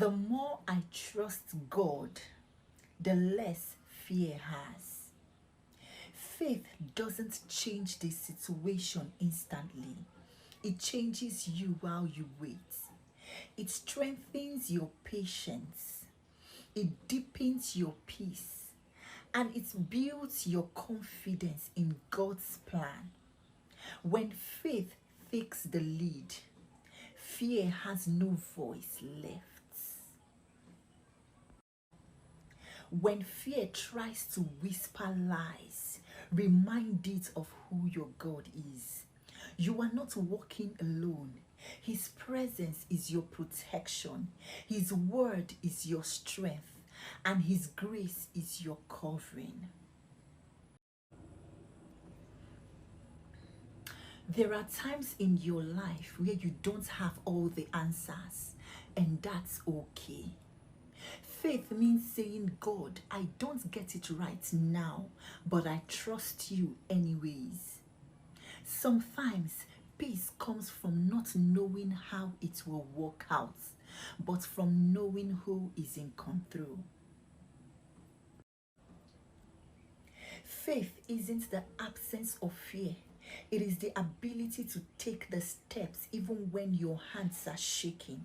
The more I trust God, the less fear has. Faith doesn't change the situation instantly. It changes you while you wait. It strengthens your patience. It deepens your peace. And it builds your confidence in God's plan. When faith takes the lead, fear has no voice left. When fear tries to whisper lies, remind it of who your God is. You are not walking alone. His presence is your protection. His word is your strength. And His grace is your covering. There are times in your life where you don't have all the answers, and that's okay. Faith means saying, God, I don't get it right now, but I trust you anyways. Sometimes peace comes from not knowing how it will work out, but from knowing who is in control. Faith isn't the absence of fear. It is the ability to take the steps even when your hands are shaking.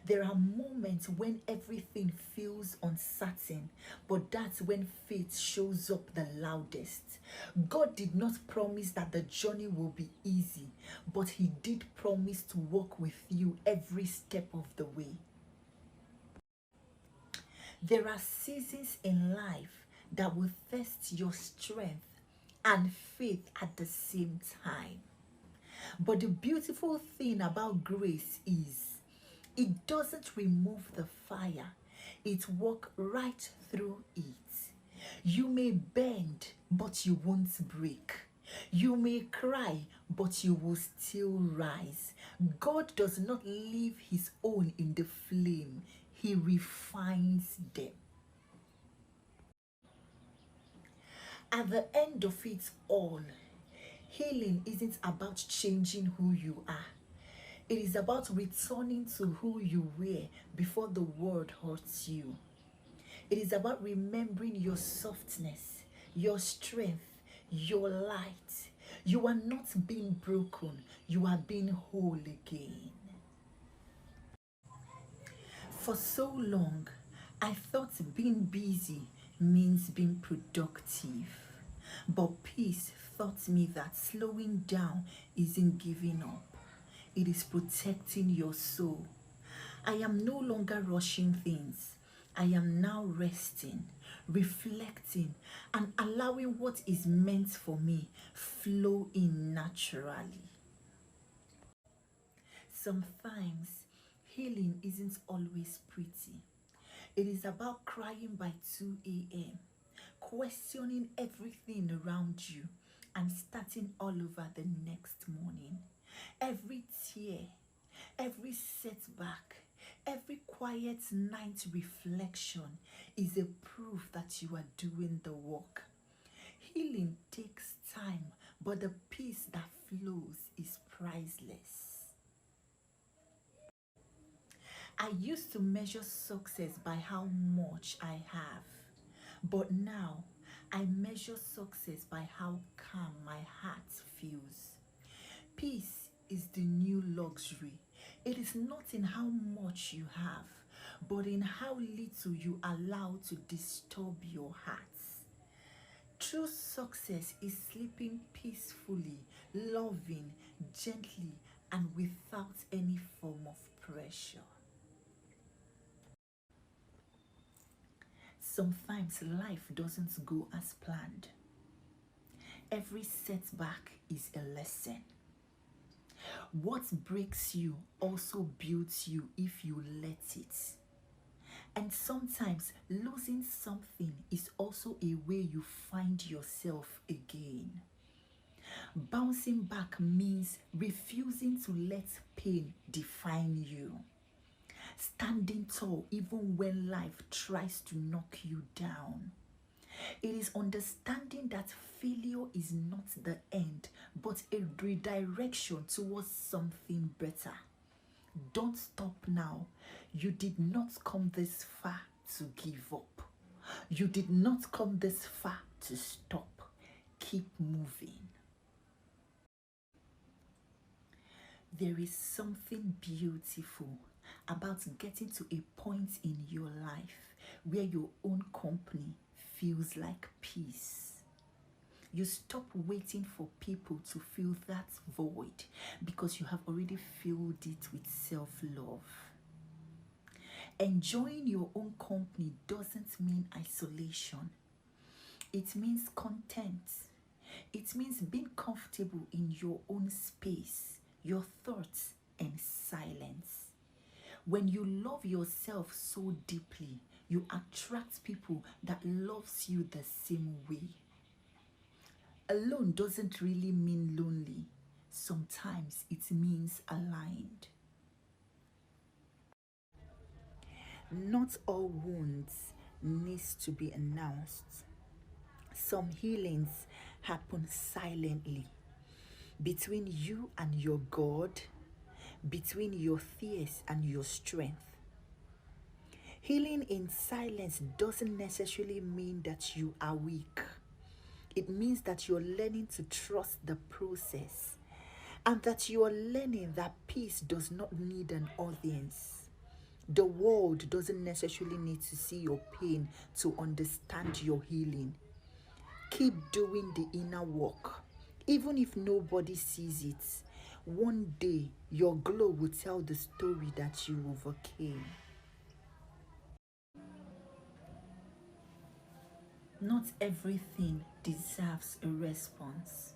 There are moments when everything feels uncertain, but that's when faith shows up the loudest. God did not promise that the journey will be easy, but He did promise to walk with you every step of the way. There are seasons in life that will test your strength and faith at the same time. But the beautiful thing about grace is it doesn't remove the fire. It walks right through it. You may bend, but you won't break. You may cry, but you will still rise. God does not leave His own in the flame. He refines them. At the end of it all, healing isn't about changing who you are. It is about returning to who you were before the world hurts you. It is about remembering your softness, your strength, your light. You are not being broken. You are being whole again. For so long, I thought being busy means being productive. But peace taught me that slowing down isn't giving up. It is protecting your soul. I am no longer rushing things. I am now resting, reflecting, and allowing what is meant for me flow in naturally. Sometimes healing isn't always pretty. It is about crying by 2 a.m., questioning everything around you, and starting all over the next morning. Every tear, every setback, every quiet night reflection is a proof that you are doing the work. Healing takes time, but the peace that flows is priceless. I used to measure success by how much I have, but now I measure success by how calm my heart feels. Peace is the new luxury. It is not in how much you have, but in how little you allow to disturb your heart. True success is sleeping peacefully, loving, gently, and without any form of pressure. Sometimes life doesn't go as planned. Every setback is a lesson. What breaks you also builds you if you let it. And sometimes losing something is also a way you find yourself again. Bouncing back means refusing to let pain define you. Standing tall even when life tries to knock you down. It is understanding that failure is not the end, but a redirection towards something better. Don't stop now. You did not come this far to give up. You did not come this far to stop. Keep moving. There is something beautiful about getting to a point in your life where your own company feels like peace. You stop waiting for people to fill that void because you have already filled it with self-love. Enjoying your own company doesn't mean isolation. It means content. It means being comfortable in your own space, your thoughts, and silence. When you love yourself so deeply, you attract people that loves you the same way. Alone doesn't really mean lonely. Sometimes it means aligned. Not all wounds needs to be announced. Some healings happen silently between you and your God, between your fears and your strength. Healing in silence doesn't necessarily mean that you are weak. It means that you're learning to trust the process and that you are learning that peace does not need an audience. The world doesn't necessarily need to see your pain to understand your healing. Keep doing the inner work. Even if nobody sees it, one day your glow will tell the story that you overcame. Not everything deserves a response,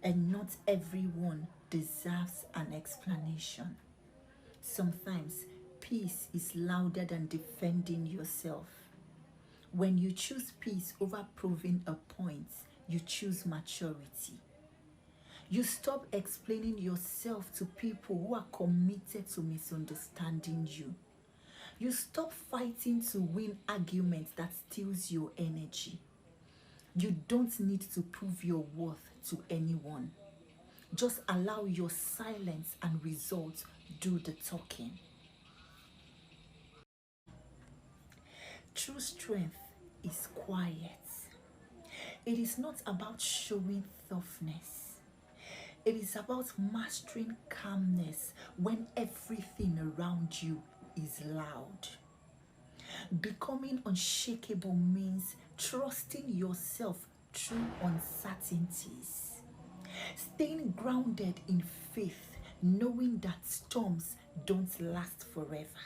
and not everyone deserves an explanation. Sometimes peace is louder than defending yourself. When you choose peace over proving a point, you choose maturity. You stop explaining yourself to people who are committed to misunderstanding you. You stop fighting to win arguments that steals your energy. You don't need to prove your worth to anyone. Just allow your silence and results do the talking. True strength is quiet. It is not about showing toughness. It is about mastering calmness when everything around you is loud. Becoming unshakable means trusting yourself through uncertainties. Staying grounded in faith, knowing that storms don't last forever.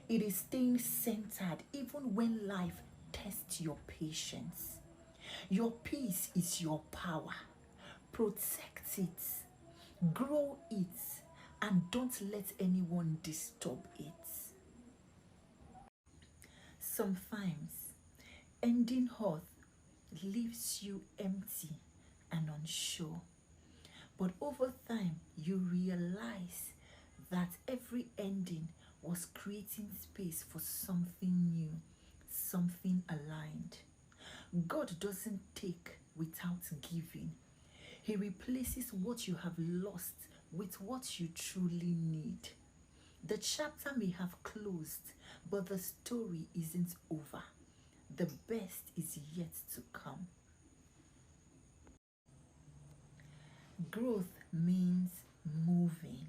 It is staying centered even when life tests your patience. Your peace is your power. Protect it, grow it, and don't let anyone disturb it. Sometimes, ending hurt leaves you empty and unsure. But over time, you realize that every ending was creating space for something new, something aligned. God doesn't take without giving. He replaces what you have lost with what you truly need. The chapter may have closed, but the story isn't over. The best is yet to come. Growth means moving,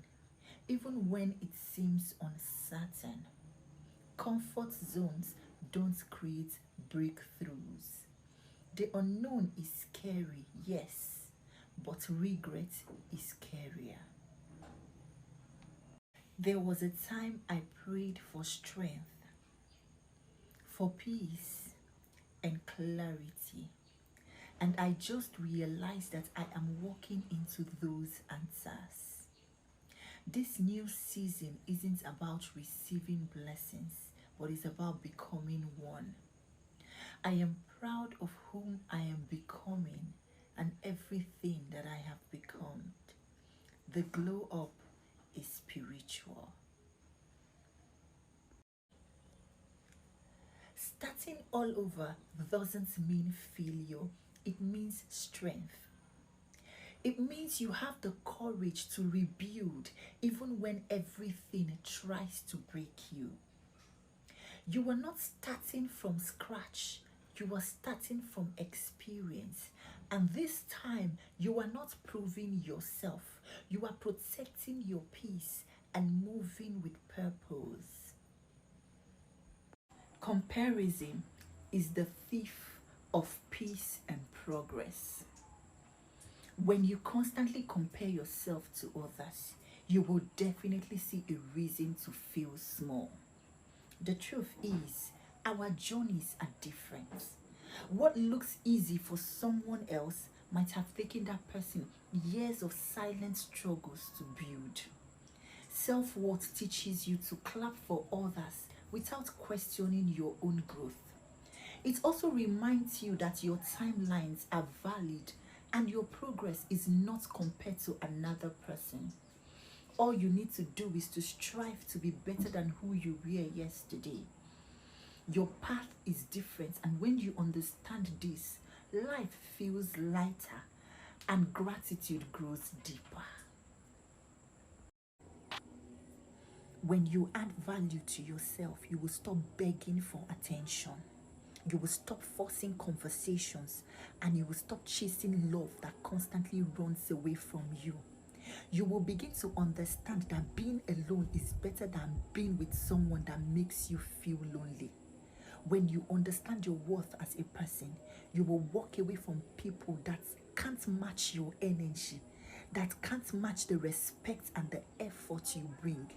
even when it seems uncertain. Comfort zones don't create breakthroughs. The unknown is scary, yes, but regret is scarier. There was a time I prayed for strength, for peace, and clarity. And I just realized that I am walking into those answers. This new season isn't about receiving blessings, but it's about becoming one. I am proud of whom I am becoming and everything that I have become. The glow up is spiritual. Starting all over doesn't mean failure, it means strength. It means you have the courage to rebuild even when everything tries to break you. You are not starting from scratch, you are starting from experience. And this time, you are not proving yourself, you are protecting your peace and moving with purpose. Comparison is the thief of peace and progress. When you constantly compare yourself to others, you will definitely see a reason to feel small. The truth is, our journeys are different. What looks easy for someone else might have taken that person years of silent struggles to build. Self worth teaches you to clap for others without questioning your own growth. It also reminds you that your timelines are valid and your progress is not compared to another person. All you need to do is to strive to be better than who you were yesterday. Your path is different, and when you understand this, life feels lighter and gratitude grows deeper. When you add value to yourself, you will stop begging for attention. You will stop forcing conversations and you will stop chasing love that constantly runs away from you. You will begin to understand that being alone is better than being with someone that makes you feel lonely. When you understand your worth as a person, you will walk away from people that can't match your energy, that can't match the respect and the effort you bring.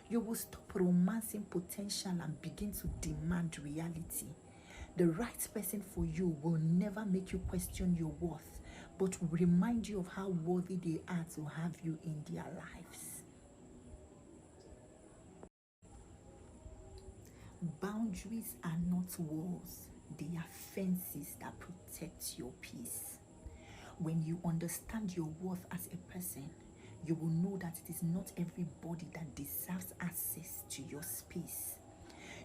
You will stop romancing potential and begin to demand reality. The right person for you will never make you question your worth, but will remind you of how worthy they are to have you in their lives. Boundaries are not walls, they are fences that protect your peace. When you understand your worth as a person, you will know that it is not everybody that deserves access to your space.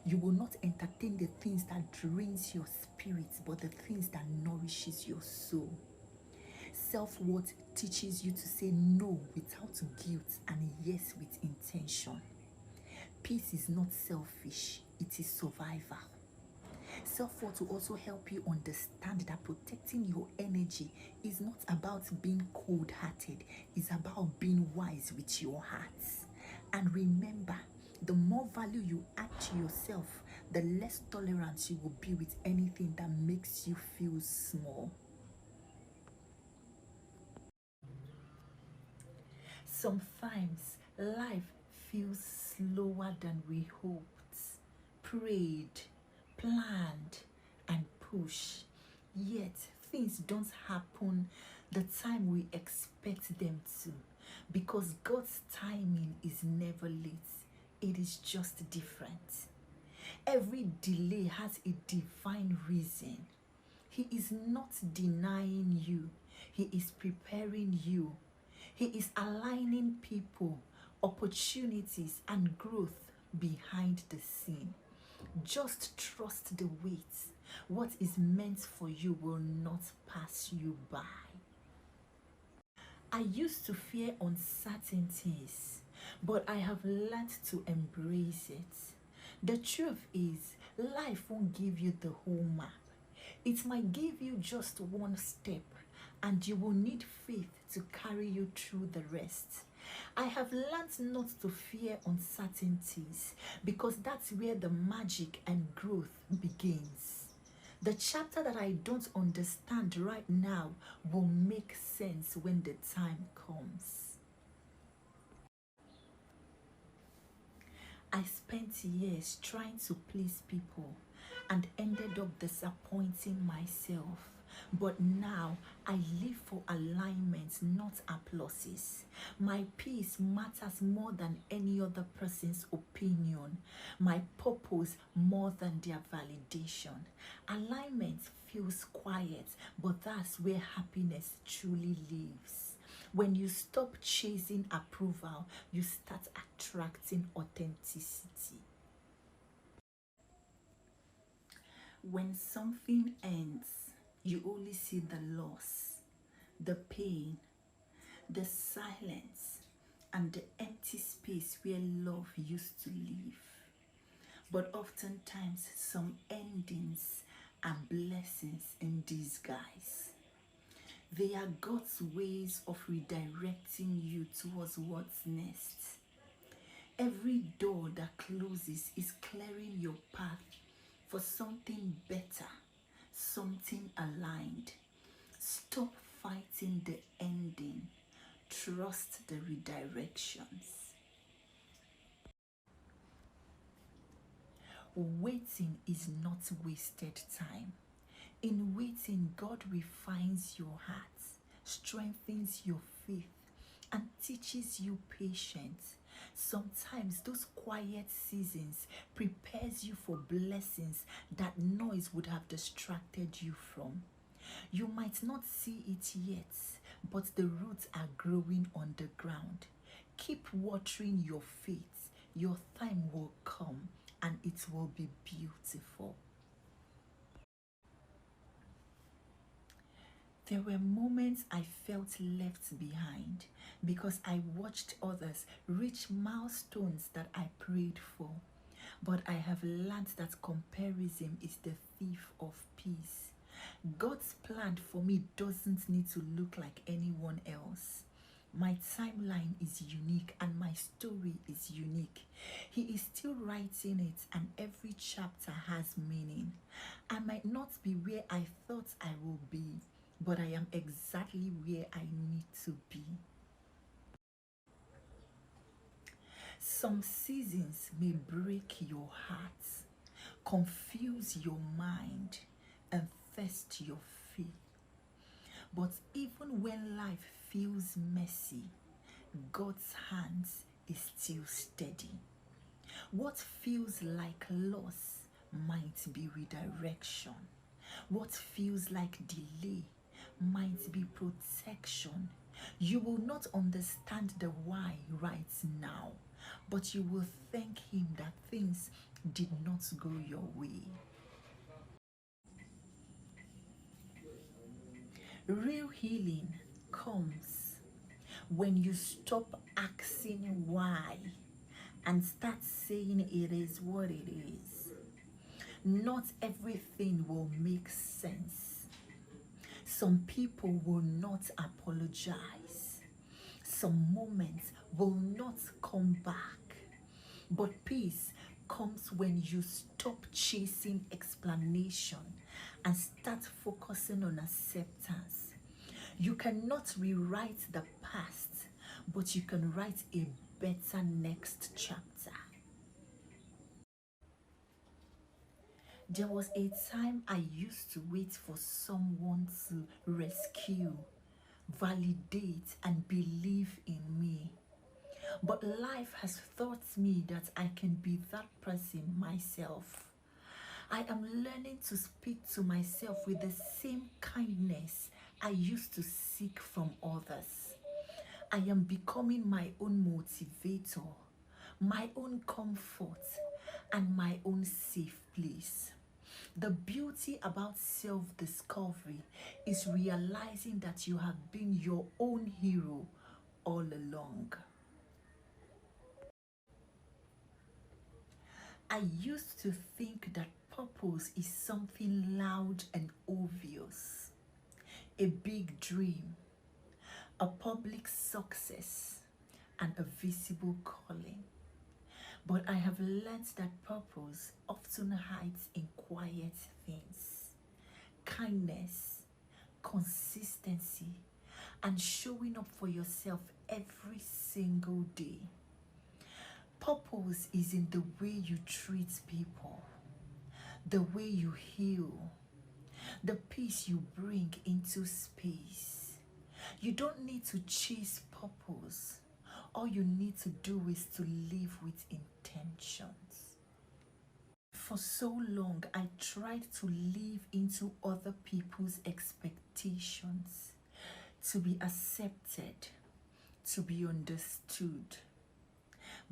You will not entertain the things that drains your spirit, but the things that nourishes your soul. Self-worth teaches you to say no without guilt and yes with intention. Peace is not selfish, it is survival. Self-worth will also help you understand that protecting your energy is not about being cold-hearted, it's about being wise with your heart. And remember, the more value you add to yourself, the less tolerance you will be with anything that makes you feel small. Sometimes life feels slower than we hoped, prayed, planned, and pushed. Yet things don't happen the time we expect them to, because God's timing is never late, it is just different. Every delay has a divine reason. He is not denying you, He is preparing you. He is aligning people, opportunities, and growth behind the scene. Just trust the wait. What is meant for you will not pass you by. I used to fear uncertainties, but I have learned to embrace it. The truth is, life won't give you the whole map. It might give you just one step, and you will need faith to carry you through the rest. I have learned not to fear uncertainties because that's where the magic and growth begins. The chapter that I don't understand right now will make sense when the time comes. I spent years trying to please people and ended up disappointing myself. But now I live for alignment, not applauses. My peace matters more than any other person's opinion. My purpose more than their validation. Alignment feels quiet, but that's where happiness truly lives. When you stop chasing approval, you start attracting authenticity. When something ends, you only see the loss, the pain, the silence, and the empty space where love used to live. But oftentimes, some endings are blessings in disguise. They are God's ways of redirecting you towards what's next. Every door that closes is clearing your path for something better, something aligned. Stop fighting the ending. Trust the redirections. Waiting is not wasted time. In waiting, God refines your heart, strengthens your faith, and teaches you patience. Sometimes those quiet seasons prepares you for blessings that noise would have distracted you from. You might not see it yet, but the roots are growing on the ground. Keep watering your faith. Your time will come and it will be beautiful. There were moments I felt left behind because I watched others reach milestones that I prayed for. But I have learned that comparison is the thief of peace. God's plan for me doesn't need to look like anyone else. My timeline is unique and my story is unique. He is still writing it, and every chapter has meaning. I might not be where I thought I will be, but I am exactly where I need to be. Some seasons may break your heart, confuse your mind, and test your faith. But even when life feels messy, God's hands is still steady. What feels like loss might be redirection. What feels like delay might be protection. You will not understand the why right now, but you will thank Him that things did not go your way. Real healing comes when you stop asking why and start saying it is what it is. Not everything will make sense. Some people will not apologize. Some moments will not come back. But peace comes when you stop chasing explanation and start focusing on acceptance. You cannot rewrite the past, but you can write a better next chapter. There was a time I used to wait for someone to rescue, validate, and believe in me. But life has taught me that I can be that person myself. I am learning to speak to myself with the same kindness I used to seek from others. I am becoming my own motivator, my own comfort, and my own safe place. The beauty about self-discovery is realizing that you have been your own hero all along. I used to think that purpose is something loud and obvious, a big dream, a public success, and a visible calling. But I have learned that purpose often hides in quiet things: kindness, consistency, and showing up for yourself every single day. Purpose is in the way you treat people, the way you heal, the peace you bring into space. You don't need to chase purpose. All you need to do is to live with intentions. For so long, I tried to live into other people's expectations, to be accepted, to be understood.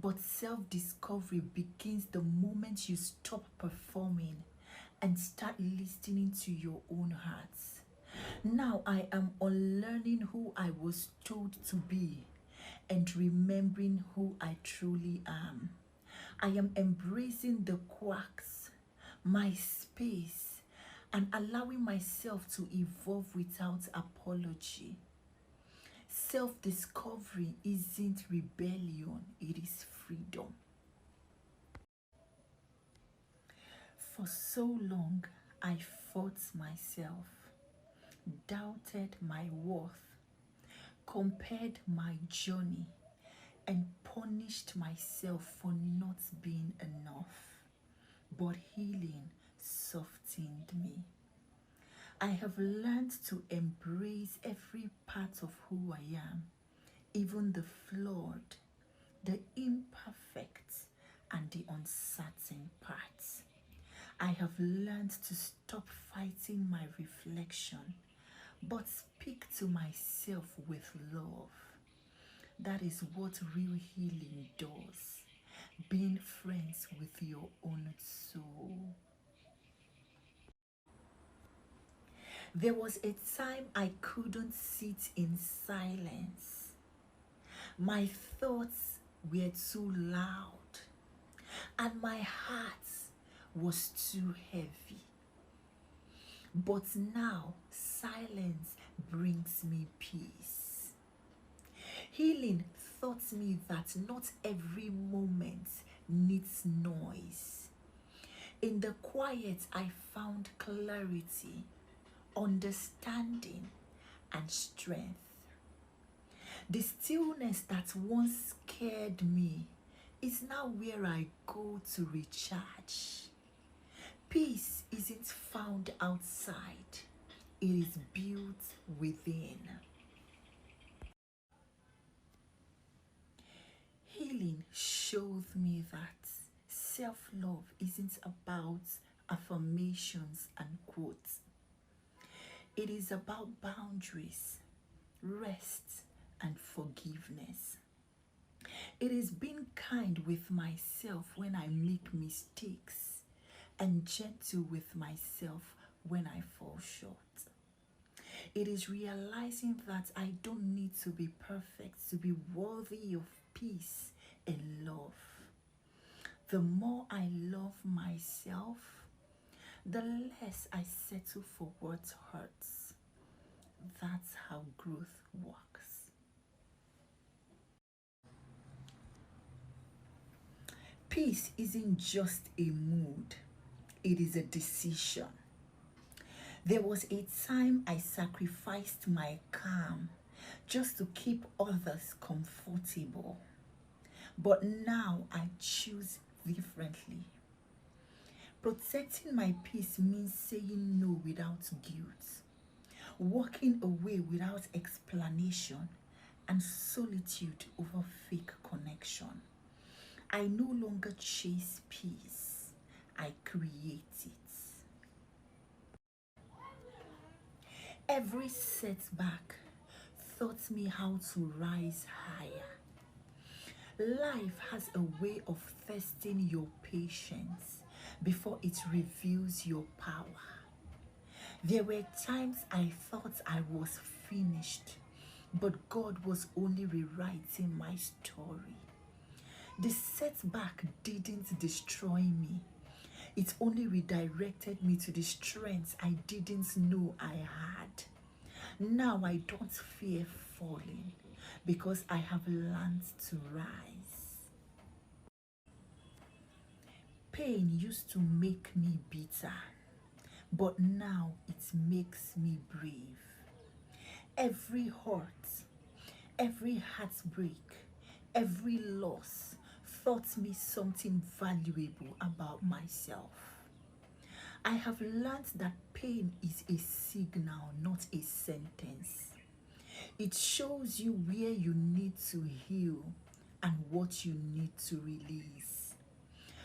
But self-discovery begins the moment you stop performing and start listening to your own heart. Now I am unlearning who I was told to be and remembering who I truly am. I am embracing the quirks, my space, and allowing myself to evolve without apology. Self discovery isn't rebellion, it is freedom. For so long, I fought myself, doubted my worth, compared my journey, and punished myself for not being enough. But healing softened me. I have learned to embrace every part of who I am, even the flawed, the imperfect, and the uncertain parts. I have learned to stop fighting my reflection, but speak to myself with love. That is what real healing does. Being friends with your own soul. There was a time I couldn't sit in silence. My thoughts were too loud, and my heart was too heavy. But now, silence brings me peace. Healing taught me that not every moment needs noise. In the quiet, I found clarity, understanding, and strength. The stillness that once scared me is now where I go to recharge. Peace isn't found outside, it is built within. Healing showed me that self-love isn't about affirmations and quotes. It is about boundaries, rest, and forgiveness. It is being kind with myself when I make mistakes and gentle with myself when I fall short. It is realizing that I don't need to be perfect to be worthy of peace and love. The more I love myself, the less I settle for what hurts. That's how growth works. Peace isn't just a mood, it is a decision. There was a time I sacrificed my calm just to keep others comfortable. But now I choose differently. Protecting my peace means saying no without guilt, walking away without explanation, and solitude over fake connection. I no longer chase peace, I create it. Every setback taught me how to rise higher. Life has a way of testing your patience before it reveals your power. There were times I thought I was finished, but God was only rewriting my story. The setback didn't destroy me. It only redirected me to the strengths I didn't know I had. Now I don't fear falling because I have learned to rise. Pain used to make me bitter, but now it makes me brave. Every hurt, every heartbreak, every loss taught me something valuable about myself. I have learned that pain is a signal, not a sentence. It shows you where you need to heal and what you need to release.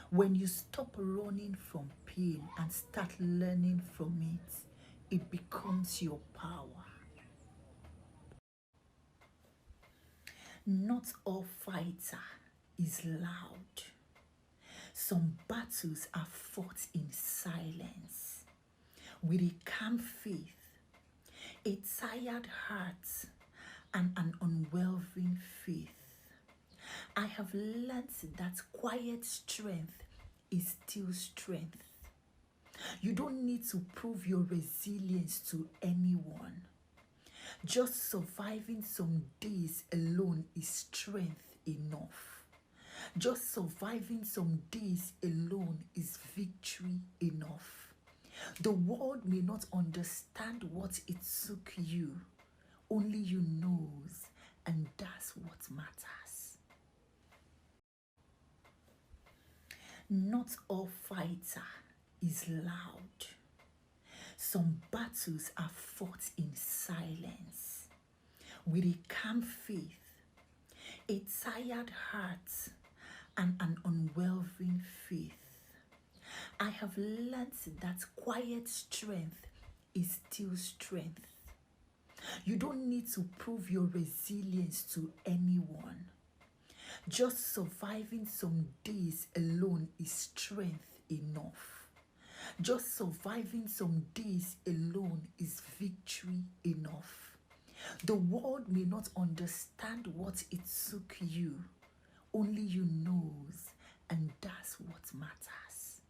When you stop running from pain and start learning from it, it becomes your power. Not all fighter is loud. Some battles are fought in silence with a calm faith. a tired heart, and an unwavering faith. I have learned that quiet strength is still strength. You don't need to prove your resilience to anyone. Just surviving some days alone is strength enough. Just surviving some days alone is victory enough. The world may not understand what it took you. Only you knows, and that's what matters. Not all fighter is loud. Some battles are fought in silence, with a calm faith, a tired heart, and an unwavering faith. I have learned that quiet strength is still strength. You don't need to prove your resilience to anyone. Just surviving some days alone is strength enough. Just surviving some days alone is victory enough. The world may not understand what it took you. Only you knows, and that's what matters.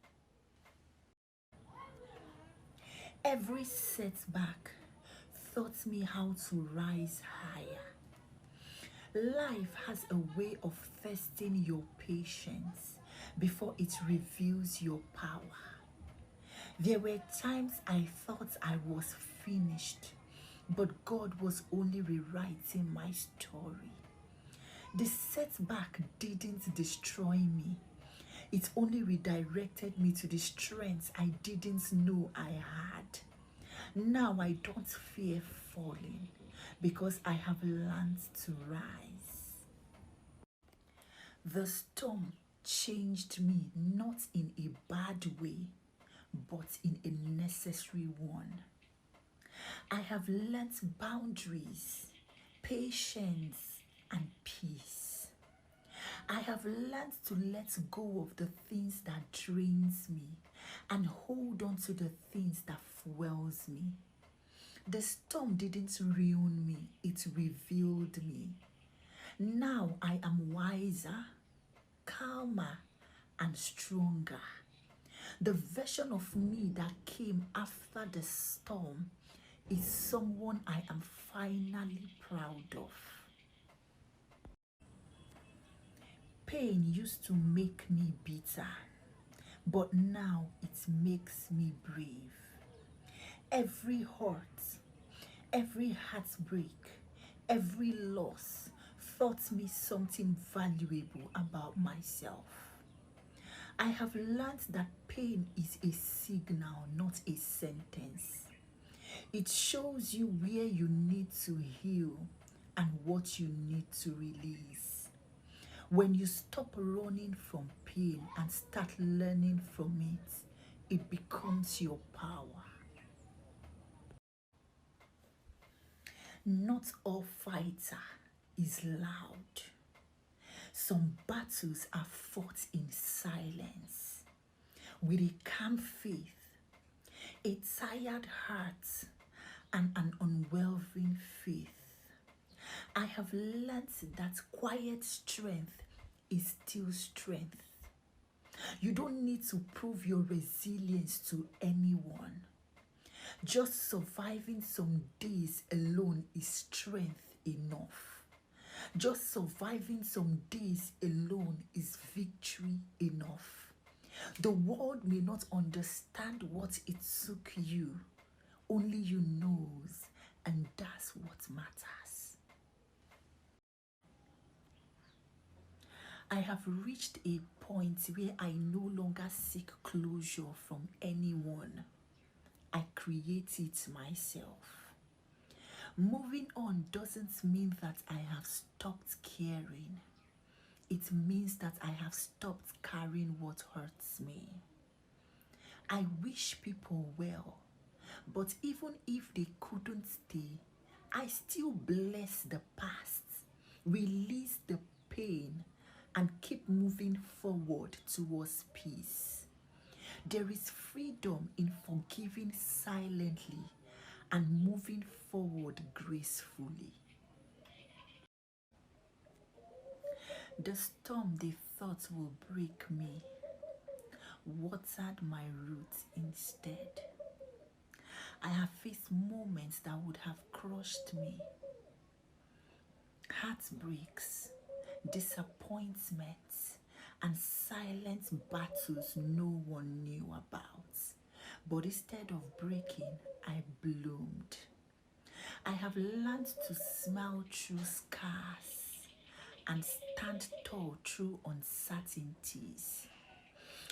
Every setback taught me how to rise higher. Life has a way of testing your patience before it reveals your power. There were times I thought I was finished, but God was only rewriting my story. The setback didn't destroy me. It only redirected me to the strength I didn't know I had. Now I don't fear falling because I have learned to rise. The storm changed me not in a bad way, but in a necessary one. I have learnt boundaries, patience, and peace. I have learned to let go of the things that drains me and hold on to the things that fuels me. The storm didn't ruin me, it revealed me. Now I am wiser, calmer, and stronger. The version of me that came after the storm is someone I am finally proud of. Pain used to make me bitter, but now it makes me brave. Every hurt, every heartbreak, every loss taught me something valuable about myself. I have learned that pain is a signal, not a sentence. It shows you where you need to heal and what you need to release. When you stop running from pain and start learning from it, it becomes your power. Not all fighter is loud. Some battles are fought in silence, with a calm faith, a tired heart, and an unwavering faith. I have learned that quiet strength is still strength. You don't need to prove your resilience to anyone. Just surviving some days alone is strength enough. Just surviving some days alone is victory enough. The world may not understand what it took you. Only you knows, and that's what matters. I have reached a point where I no longer seek closure from anyone. I create it myself. Moving on doesn't mean that I have stopped caring. It means that I have stopped carrying what hurts me. I wish people well, but even if they couldn't stay, I still bless the past, release the pain, and keep moving forward towards peace. There is freedom in forgiving silently and moving forward gracefully. The storm they thought will break me watered my roots instead. I have faced moments that would have crushed me, heartbreaks, disappointments, and silent battles no one knew about. But instead of breaking, I bloomed. I have learned to smile through scars and stand tall through uncertainties.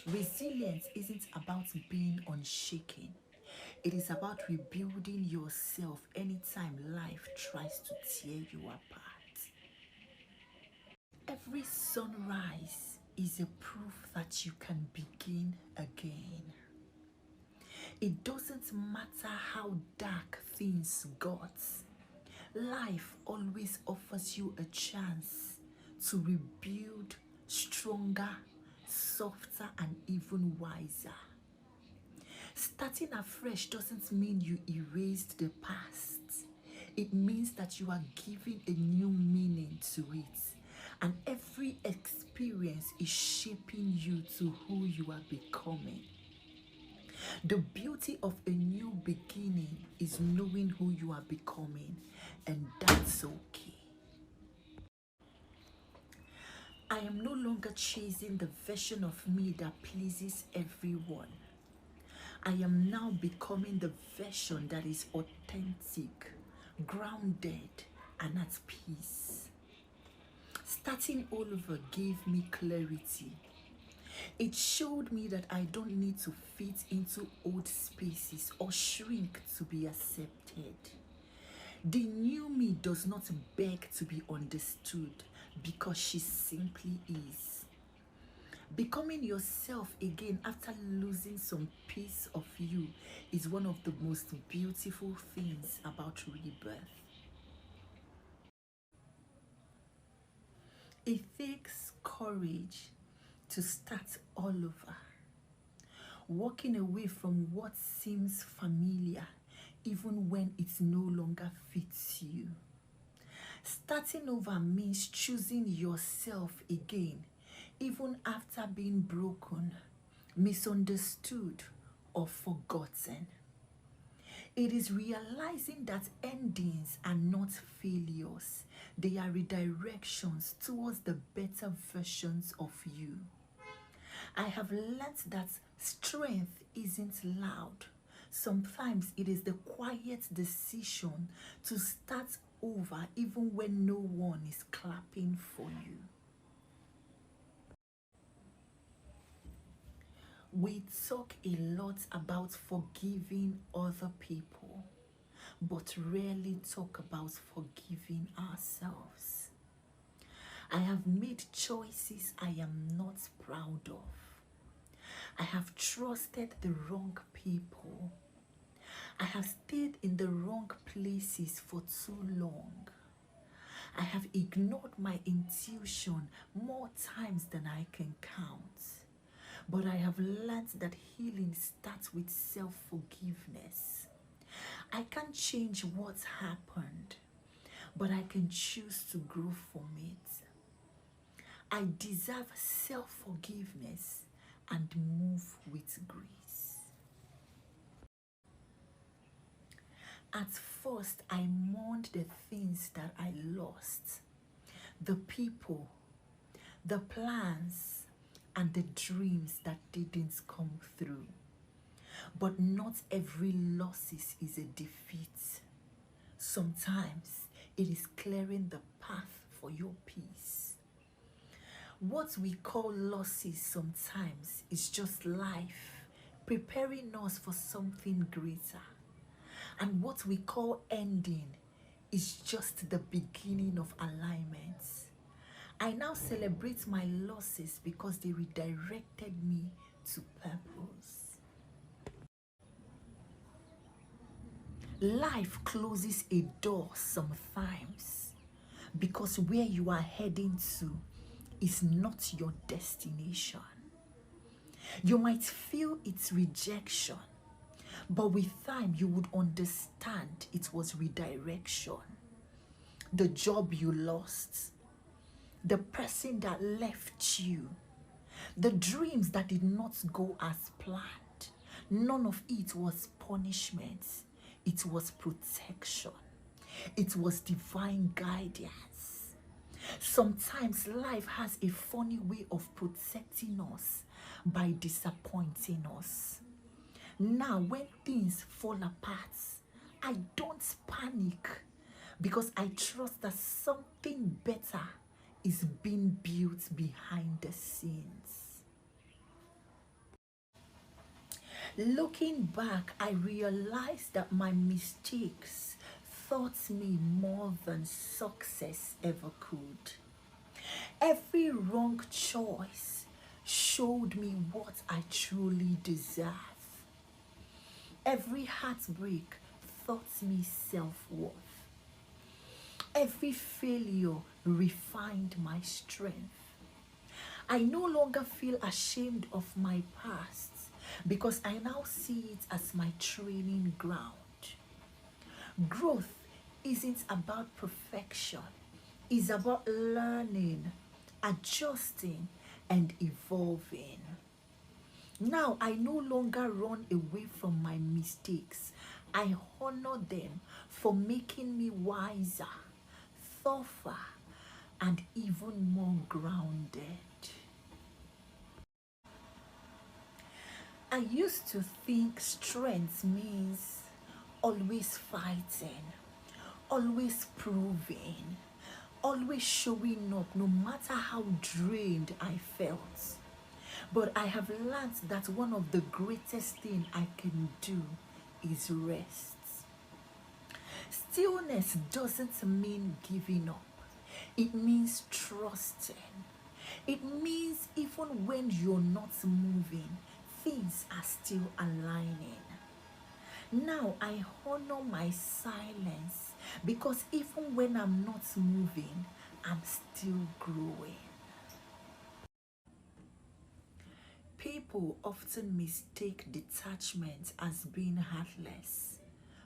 Resilience isn't about being unshaken. It is about rebuilding yourself anytime life tries to tear you apart. Every sunrise is a proof that you can begin again. It doesn't matter how dark things got. Life always offers you a chance to rebuild stronger, softer, and even wiser. Starting afresh doesn't mean you erased the past. It means that you are giving a new meaning to it. And every experience is shaping you to who you are becoming. The beauty of a new beginning is knowing who you are becoming, and that's okay. I am no longer chasing the version of me that pleases everyone. I am now becoming the version that is authentic, grounded, and at peace. Starting all over gave me clarity. It showed me that I don't need to fit into old spaces or shrink to be accepted. The new me does not beg to be understood because she simply is. Becoming yourself again after losing some piece of you is one of the most beautiful things about rebirth. It takes courage to start all over, walking away from what seems familiar even when it no longer fits you. Starting over means choosing yourself again even after being broken, misunderstood, or forgotten. It is realizing that endings are not failures, they are redirections towards the better versions of you. I have learnt that strength isn't loud. Sometimes it is the quiet decision to start over even when no one is clapping for you. We talk a lot about forgiving other people, but rarely talk about forgiving ourselves. I have made choices I am not proud of. I have trusted the wrong people. I have stayed in the wrong places for too long. I have ignored my intuition more times than I can count. But I have learned that healing starts with self-forgiveness. I can't change what's happened, but I can choose to grow from it. I deserve self-forgiveness and move with grace. At first, I mourned the things that I lost, the people, the plans, and the dreams that didn't come through. But not every loss is a defeat. Sometimes it is clearing the path for your peace. What we call losses sometimes is just life preparing us for something greater. And what we call ending is just the beginning of alignment. I now celebrate my losses because they redirected me to purpose. Life closes a door sometimes because where you are heading to is not your destination. You might feel its rejection, But with time, you would understand it was redirection. The job you lost, the person that left you, the dreams that did not go as planned. None of it was punishment. It was protection. It was divine guidance. Sometimes life has a funny way of protecting us by disappointing us. Now, when things fall apart, I don't panic because I trust that something better is being built behind the scenes. Looking back, I realized that my mistakes taught me more than success ever could. Every wrong choice showed me what I truly deserve. Every heartbreak taught me self-worth. Every failure refined my strength. I no longer feel ashamed of my past because I now see it as my training ground. Growth isn't about perfection. It's about learning, adjusting, and evolving. Now I no longer run away from my mistakes. I honor them for making me wiser, tougher, and even more grounded. I used to think strength means always fighting, always proving, always showing up no matter how drained I felt. But I have learned that one of the greatest things I can do is rest. Stillness doesn't mean giving up. It means trusting. It means even when you're not moving, things are still aligning. Now I honor my silence because even when I'm not moving, I'm still growing. People often mistake detachment as being heartless,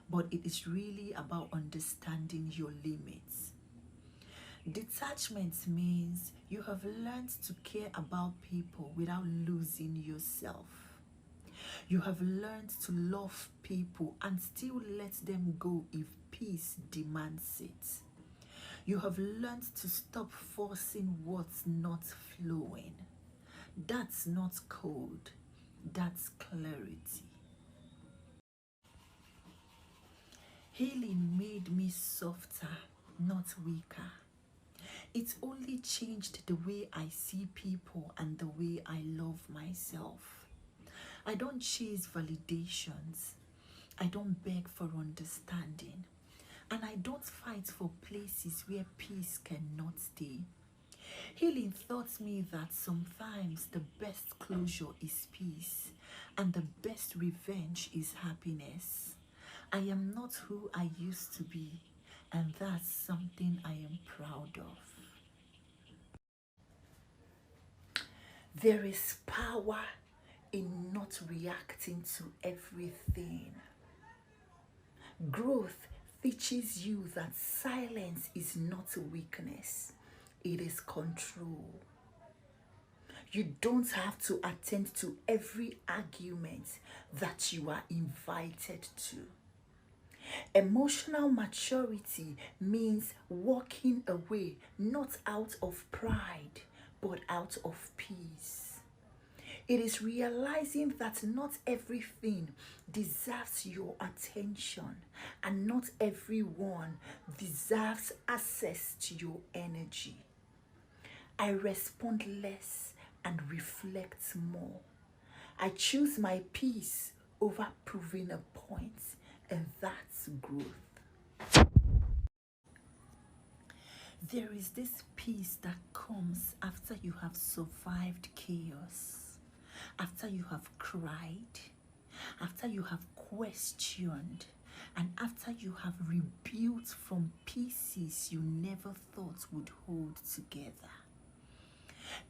but it is really about understanding your limits. Detachment means you have learned to care about people without losing yourself. You have learned to love people and still let them go if peace demands it. You have learned to stop forcing what's not flowing. That's not code, that's clarity. Healing made me softer, not weaker. It only changed the way I see people and the way I love myself. I don't chase validations. I don't beg for understanding. And I don't fight for places where peace cannot stay. Healing taught me that sometimes the best closure is peace and the best revenge is happiness. I am not who I used to be, and that's something I am proud of. There is power in not reacting to everything. Growth teaches you that silence is not a weakness, it is control. You don't have to attend to every argument that you are invited to. Emotional maturity means walking away not out of pride, but out of peace. It is realizing that not everything deserves your attention and not everyone deserves access to your energy. I respond less and reflect more. I choose my peace over proving a point, and that's growth. There is this peace that comes after you have survived chaos, after you have cried, after you have questioned, and after you have rebuilt from pieces you never thought would hold together.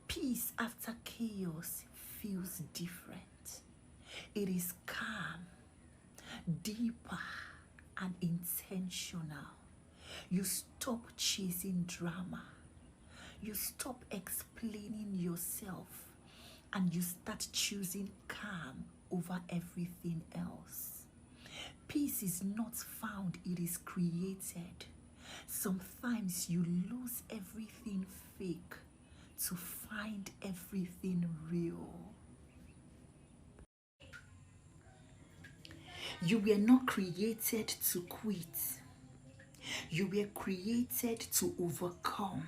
Peace after chaos feels different. It is calm. deeper and intentional. You stop chasing drama. You stop explaining yourself and you start choosing calm over everything else. Peace is not found, it is created. Sometimes you lose everything fake to find everything real. You were not created to quit. You were created to overcome,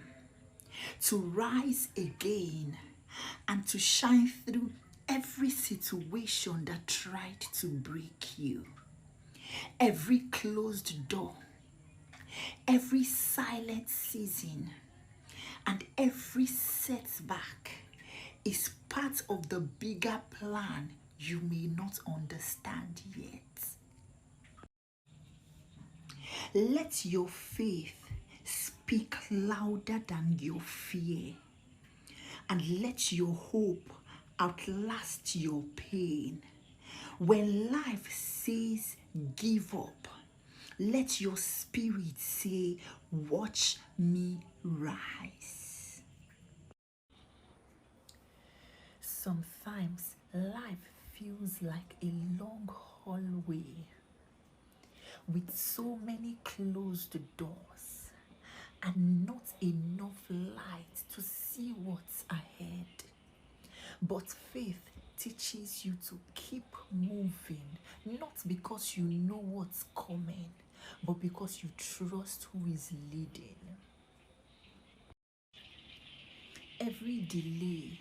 to rise again, and to shine through every situation that tried to break you. Every closed door, every silent season, and every setback is part of the bigger plan you may not understand yet. Let your faith speak louder than your fear, and let your hope outlast your pain. When life says give up, let your spirit say, watch me rise. Sometimes life feels like a long hallway with so many closed doors and not enough light to see what's ahead. But faith teaches you to keep moving, not because you know what's coming, but because you trust who is leading. Every delay,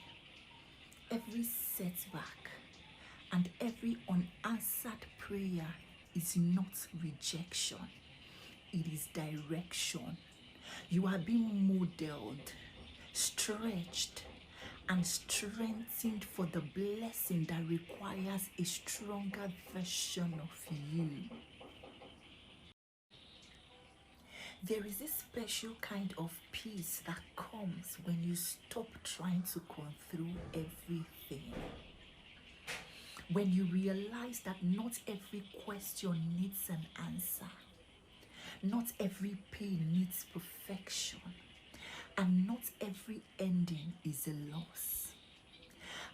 every setback, and every unanswered prayer is not rejection, it is direction. You are being modeled, stretched, and strengthened for the blessing that requires a stronger version of you. There is this special kind of peace that comes when you stop trying to control everything. When you realize that not every question needs an answer, not every pain needs perfection, and not every ending is a loss.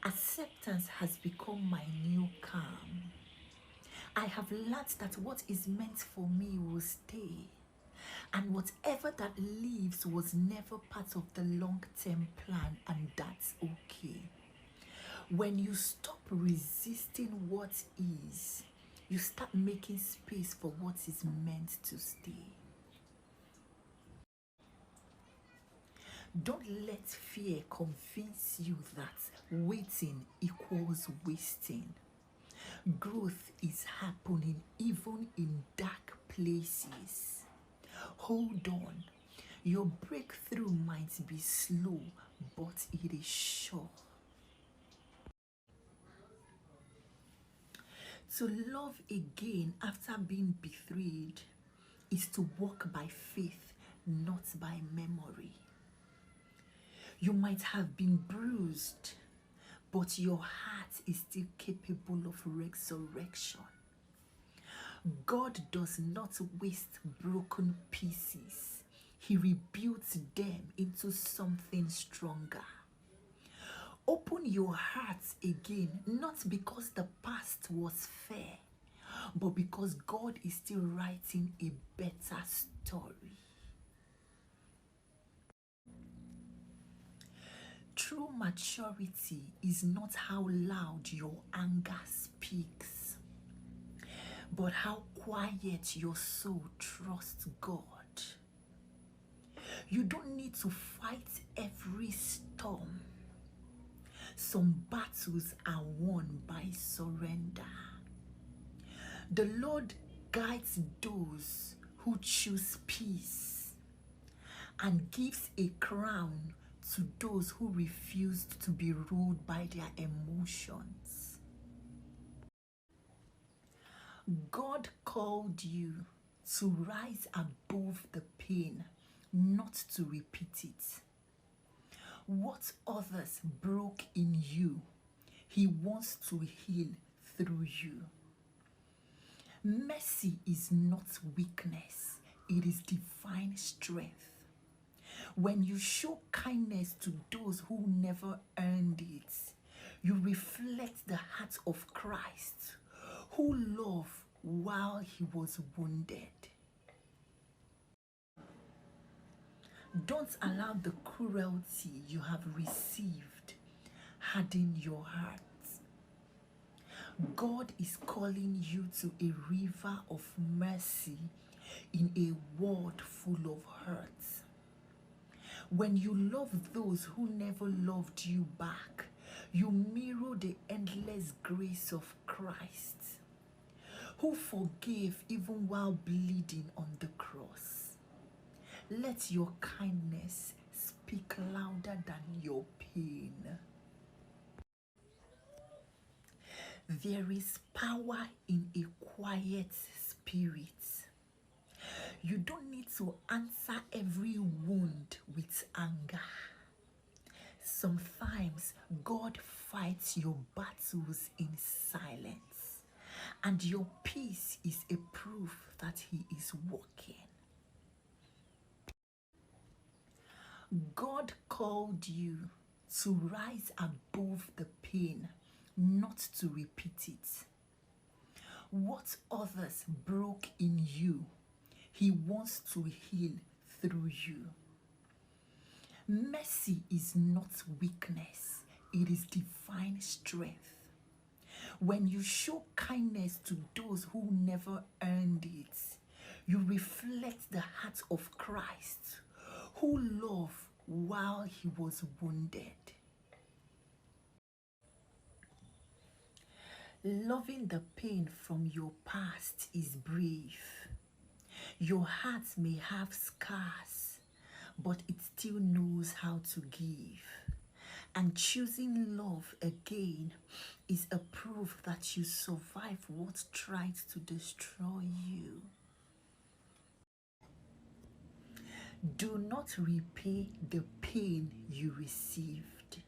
Acceptance has become my new calm. I have learned that what is meant for me will stay, and whatever that leaves was never part of the long-term plan, and that's okay. When you stop resisting what is, you start making space for what is meant to stay. Don't let fear convince you that waiting equals wasting. Growth is happening even in dark places. Hold on. Your breakthrough might be slow, but it is sure. To love again after being betrayed is to walk by faith, not by memory. You might have been bruised, but your heart is still capable of resurrection. God does not waste broken pieces. He rebuilds them into something stronger. Open your heart again, not because the past was fair, but because God is still writing a better story. True maturity is not how loud your anger speaks, but how quiet your soul trusts God. You don't need to fight every storm. Some battles are won by surrender. The Lord guides those who choose peace and gives a crown to those who refused to be ruled by their emotions. God called you to rise above the pain, not to repeat it. What others broke in you, He wants to heal through you. Mercy is not weakness, it is divine strength. When you show kindness to those who never earned it, you reflect the heart of Christ, who loved while he was wounded. Don't allow the cruelty you have received harden your heart. God is calling you to a river of mercy in a world full of hurt. When you love those who never loved you back, you mirror the endless grace of Christ, who forgave even while bleeding on the cross. Let your kindness speak louder than your pain. There is power in a quiet spirit. You don't need to answer every wound with anger. Sometimes God fights your battles in silence, and your peace is a proof that he is working. God called you to rise above the pain, not to repeat it. What others broke in you, he wants to heal through you. Mercy is not weakness, it is divine strength. When you show kindness to those who never earned it, you reflect the heart of Christ, who loved while he was wounded. Loving the pain from your past is brave. Your heart may have scars, but it still knows how to give. And choosing love again is a proof that you survived what tried to destroy you. Do not repay the pain you received.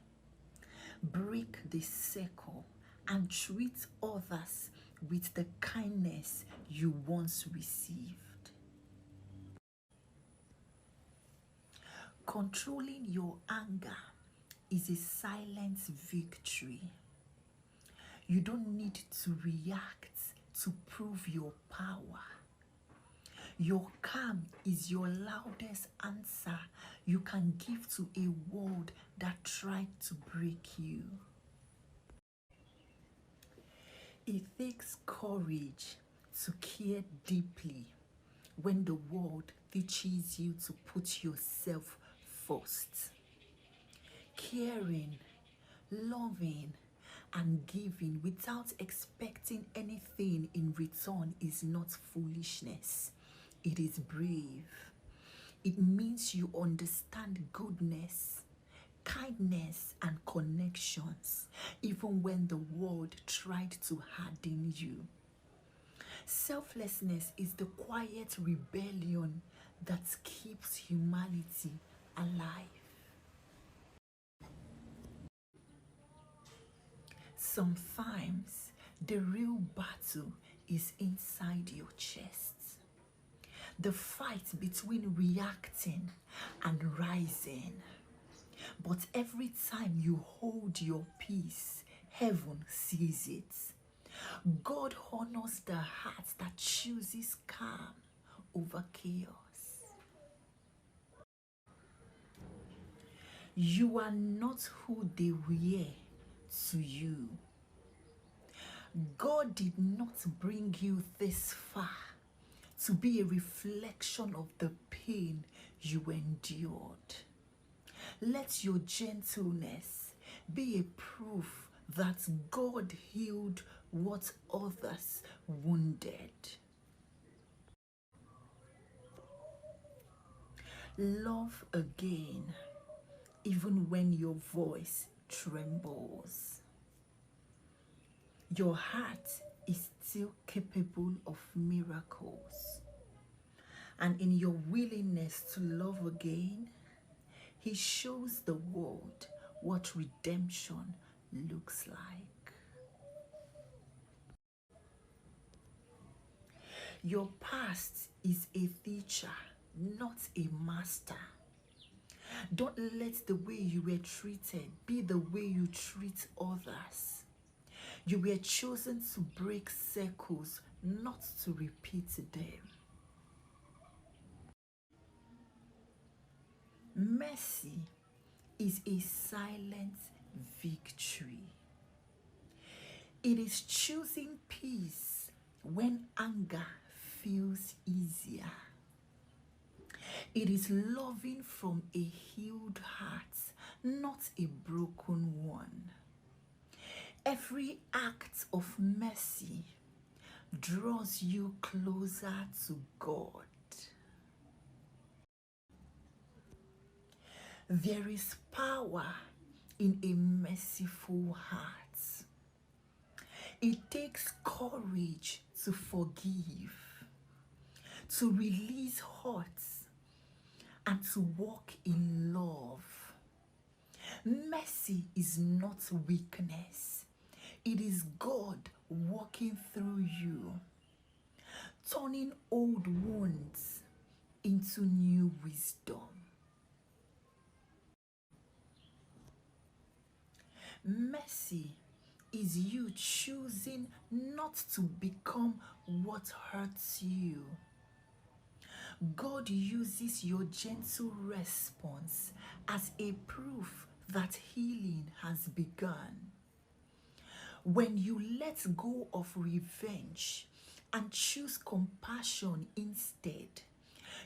Break the circle and treat others with the kindness you once received. Controlling your anger is a silent victory. You don't need to react to prove your power. Your calm is your loudest answer you can give to a world that tried to break you. It takes courage to care deeply when the world teaches you to put yourself first. Caring, loving, and giving without expecting anything in return is not foolishness. It is brave. It means you understand goodness, kindness, and connections, even when the world tried to harden you. Selflessness is the quiet rebellion that keeps humanity alive. Sometimes the real battle is inside your chest. The fight between reacting and rising. But every time you hold your peace, heaven sees it. God honors the heart that chooses calm over chaos. You are not who they were to you. God did not bring you this far to be a reflection of the pain you endured. Let your gentleness be a proof that God healed what others wounded. Love again, even when your voice trembles. Your heart is still capable of miracles. And in your willingness to love again, he shows the world what redemption looks like. Your past is a teacher, not a master. Don't let the way you were treated be the way you treat others. You were chosen to break circles, not to repeat them. Mercy is a silent victory. It is choosing peace when anger feels easier. It is loving from a healed heart, not a broken one. Every act of mercy draws you closer to God. There is power in a merciful heart. It takes courage to forgive, to release hurts, and to walk in love. Mercy is not weakness. It is God walking through you, turning old wounds into new wisdom. Mercy is you choosing not to become what hurts you. God uses your gentle response as a proof that healing has begun. When you let go of revenge and choose compassion instead,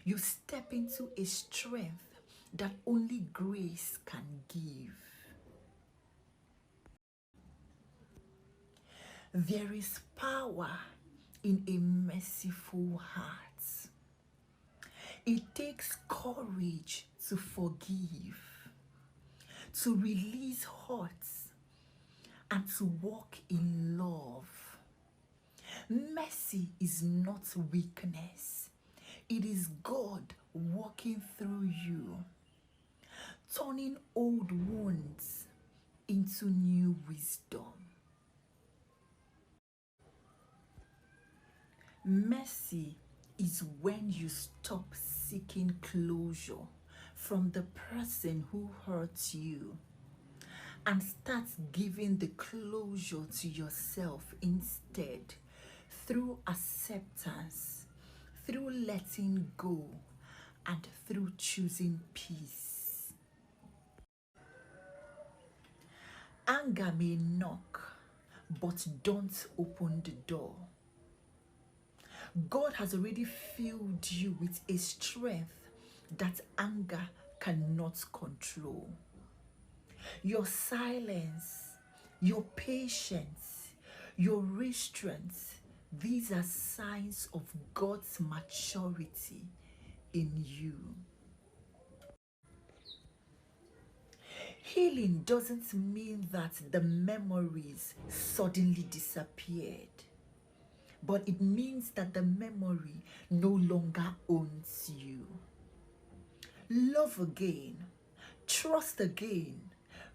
you step into a strength that only grace can give. There is power in a merciful heart. It takes courage to forgive, to release hurts, and to walk in love. Mercy is not weakness. It is God walking through you, turning old wounds into new wisdom. Mercy is when you stop seeking closure from the person who hurts you and start giving the closure to yourself instead, through acceptance, through letting go, and through choosing peace. Anger may knock, but don't open the door. God has already filled you with a strength that anger cannot control. Your silence, your patience, your restraint, these are signs of God's maturity in you. Healing doesn't mean that the memories suddenly disappeared, but it means that the memory no longer owns you. Love again, trust again,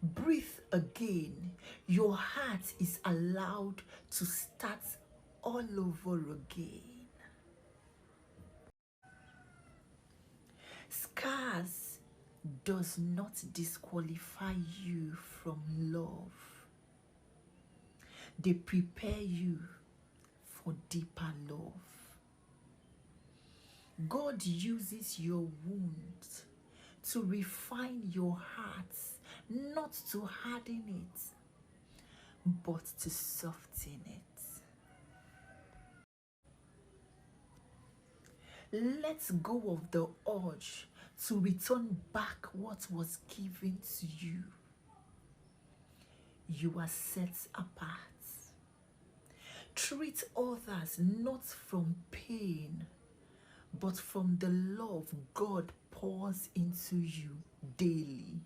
breathe again. Your heart is allowed to start all over again. Scars does not disqualify you from love. They prepare you for deeper love. God uses your wounds to refine your heart, not to harden it, but to soften it. Let go of the urge to return back what was given to you. You are set apart. Treat others not from pain, but from the love God pours into you daily.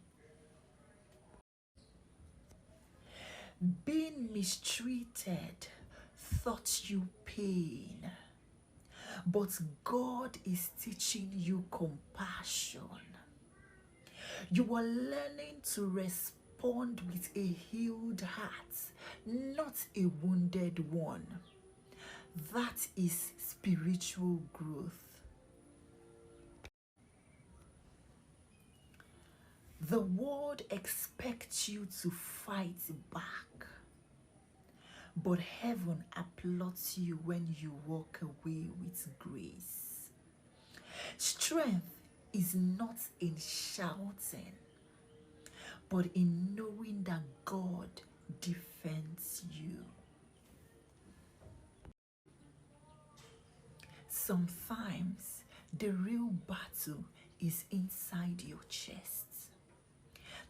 Being mistreated taught you pain, but God is teaching you compassion. You are learning to respond with a healed heart, not a wounded one. That is spiritual growth. The world expects you to fight back, but heaven applauds you when you walk away with grace. Strength is not in shouting, but in knowing that God defends you. Sometimes the real battle is inside your chest.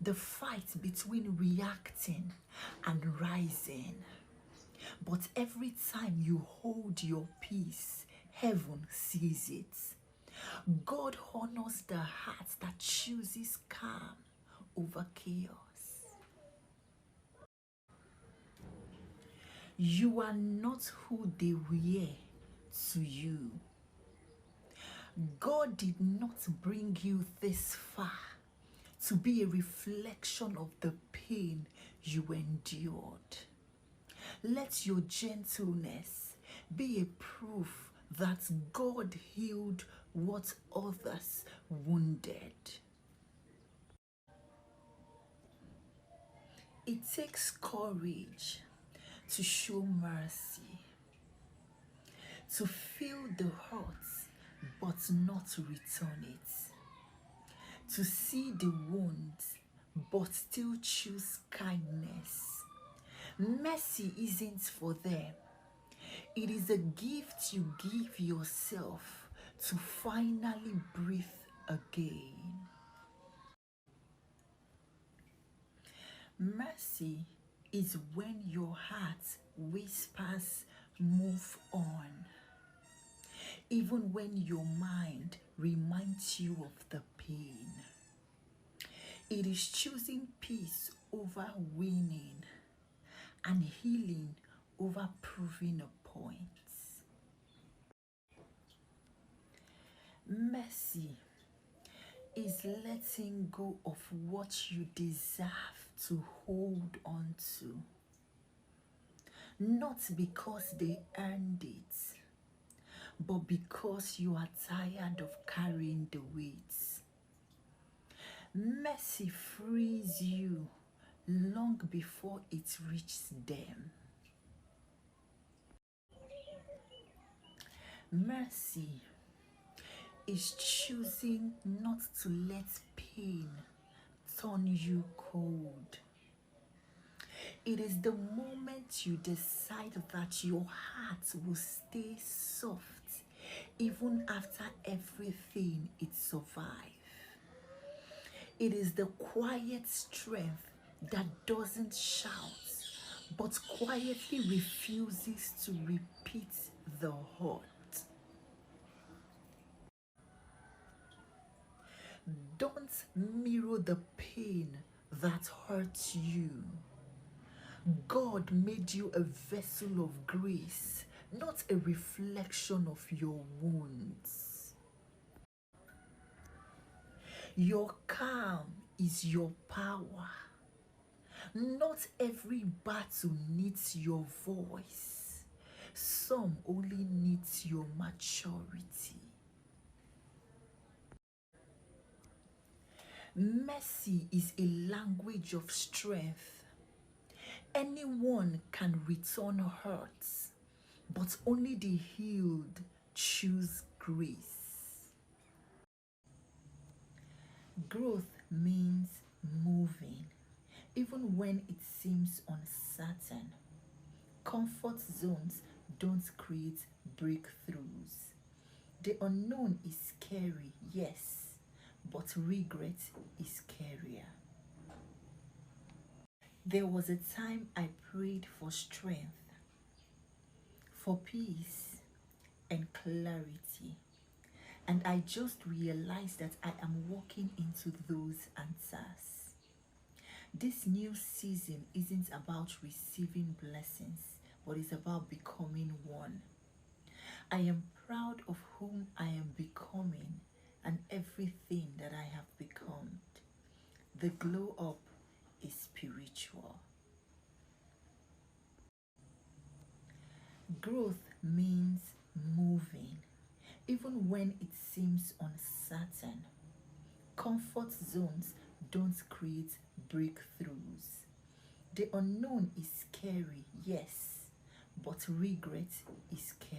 The fight between reacting and rising. But every time you hold your peace, heaven sees it. God honors the heart that chooses calm over chaos. You are not who they were to you. God did not bring you this far to be a reflection of the pain you endured. Let your gentleness be a proof that God healed what others wounded. It takes courage to show mercy, to feel the hurt but not return it, to see the wounds but still choose kindness. Mercy isn't for them. It is a gift you give yourself to finally breathe again. Mercy is when your heart whispers, move on, even when your mind reminds you of the pain. It is choosing peace over winning and healing over proving a point. Mercy is letting go of what you deserve to hold on to. Not because they earned it, but because you are tired of carrying the weight. Mercy frees you long before it reaches them. Mercy is choosing not to let pain turn you cold. It is the moment you decide that your heart will stay soft even after everything it survives. It is the quiet strength that doesn't shout, but quietly refuses to repeat the hurt. Don't mirror the pain that hurts you. God made you a vessel of grace, not a reflection of your wounds. Your calm is your power. Not every battle needs your voice. Some only needs your maturity. Mercy is a language of strength. Anyone can return hurts, but only the healed choose grace. Growth means moving, even when it seems uncertain. Comfort zones don't create breakthroughs. The unknown is scary, yes, but regret is scarier. There was a time I prayed for strength, for peace and clarity, and I just realized that I am walking into those answers. This new season isn't about receiving blessings, but it's about becoming one. I am proud of whom I am becoming and everything that I have become. The glow up is spiritual. Growth means moving, even when it seems uncertain. Comfort zones don't create breakthroughs. The unknown is scary, yes, but regret is scary.